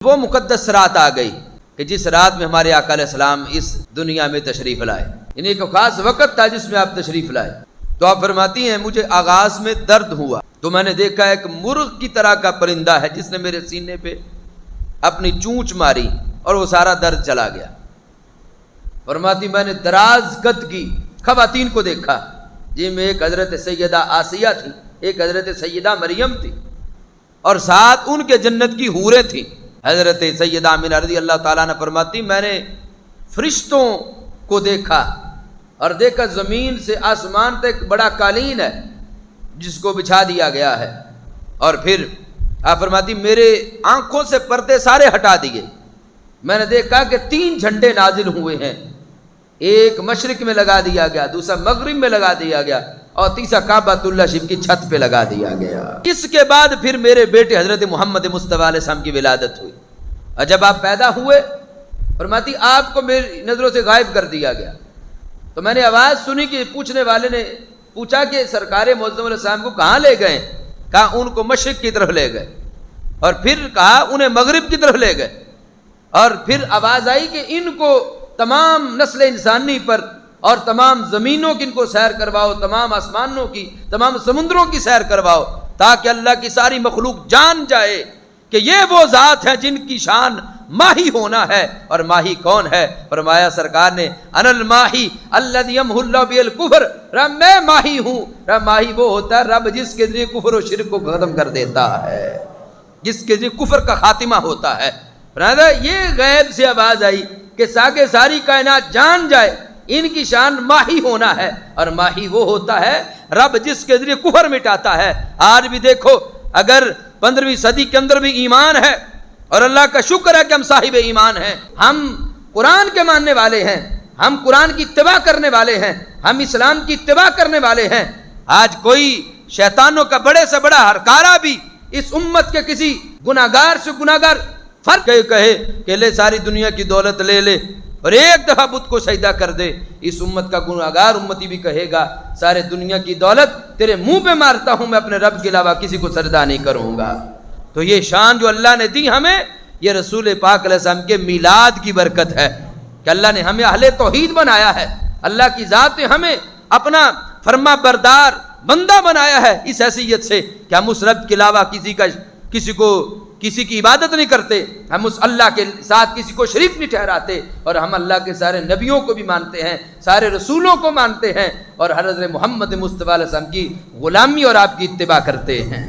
وہ مقدس رات آ گئی کہ جس رات میں ہمارے آقا علیہ السلام اس دنیا میں تشریف لائے، یعنی ایک خاص وقت تھا جس میں آپ تشریف لائے۔ تو آپ فرماتی ہیں مجھے آغاز میں درد ہوا تو میں نے دیکھا ایک مرغ کی طرح کا پرندہ ہے جس نے میرے سینے پہ اپنی چونچ ماری اور وہ سارا درد چلا گیا۔ فرماتی میں نے دراز قد کی خواتین کو دیکھا، جن میں ایک حضرت سیدہ آسیہ تھی، ایک حضرت سیدہ مریم تھی، اور ساتھ ان کے جنت کی حوریں تھیں۔ حضرت سیدہ آمنہ رضی اللہ تعالیٰ نے فرماتی میں نے فرشتوں کو دیکھا اور دیکھا زمین سے آسمان تک بڑا قالین ہے جس کو بچھا دیا گیا ہے، اور پھر آپ فرماتی میرے آنکھوں سے پردے سارے ہٹا دیے۔ میں نے دیکھا کہ 3 جھنڈے نازل ہوئے ہیں، ایک مشرق میں لگا دیا گیا، دوسرا مغرب میں لگا دیا گیا، اور تیسرا کعبۃ اللہ شریف کی چھت پہ لگا دیا گیا۔ اس کے بعد پھر میرے بیٹے حضرت محمد مصطفیٰ علیہ السلام کی ولادت ہوئی، اور جب آپ پیدا ہوئے فرماتی آپ کو میری نظروں سے غائب کر دیا گیا۔ تو میں نے آواز سنی کہ پوچھنے والے نے پوچھا کہ سرکار معظم علیہ السلام کو کہاں لے گئے؟ کہا ان کو مشرق کی طرف لے گئے، اور پھر کہا انہیں مغرب کی طرف لے گئے، اور پھر آواز آئی کہ ان کو تمام نسل انسانی پر اور تمام زمینوں کی ان کو سیر کرواؤ، تمام آسمانوں کی، تمام سمندروں کی سیر کرواؤ، تاکہ اللہ کی ساری مخلوق جان جائے کہ یہ وہ ذات ہیں جن کی شان ماہی ہونا ہے۔ اور ماہی کون ہے؟ فرمایا سرکار نے انا الماہی الذی یمحو اللہ بہ الکفر، رب میں ماہی ہوں۔ رب ماہی وہ ہوتا ہے رب جس کے ذریعے کفر و شرک کو ختم کر دیتا ہے، جس کے ذریعے کفر کا خاتمہ ہوتا ہے۔ یہ غیب سے آواز آئی کہ تاکہ ساری کائنات جان جائے ان کی شان ماہی ہونا ہے، اور ماہی وہ ہوتا ہے رب جس کے ذریعے کفر مٹاتا ہے۔ آج بھی دیکھو اگر 15ویں صدی کے اندر بھی ایمان ہے، اور اللہ کا شکر ہے کہ ہم صاحب ایمان ہیں، ہم قرآن کے ماننے والے ہیں، ہم قرآن کی اتباع کرنے والے ہیں، ہم اسلام کی اتباع کرنے والے ہیں۔ آج کوئی شیطانوں کا بڑے سے بڑا ہرکارا بھی اس امت کے کسی گناہگار سے گناہگار فرق کہے کہ لے ساری دنیا کی دولت لے لے اور ایک دفعہ بت کو سجدہ کر دے، اس امت کا گناہگار امتی بھی کہے گا سارے دنیا کی دولت تیرے منہ پہ مارتا ہوں، میں اپنے رب کے علاوہ کسی کو سجدہ نہیں کروں گا۔ تو یہ شان جو اللہ نے دی ہمیں، یہ رسول پاک علیہ السلام کے میلاد کی برکت ہے کہ اللہ نے ہمیں اہل توحید بنایا ہے، اللہ کی ذات نے ہمیں اپنا فرما بردار بندہ بنایا ہے اس حیثیت سے کہ ہم اس رب کے علاوہ کسی کی عبادت نہیں کرتے، ہم اس اللہ کے ساتھ کسی کو شریک نہیں ٹھہراتے، اور ہم اللہ کے سارے نبیوں کو بھی مانتے ہیں، سارے رسولوں کو مانتے ہیں، اور حضرت محمد مصطفیٰ علیہ السلام کی غلامی اور آپ کی اتباع کرتے ہیں۔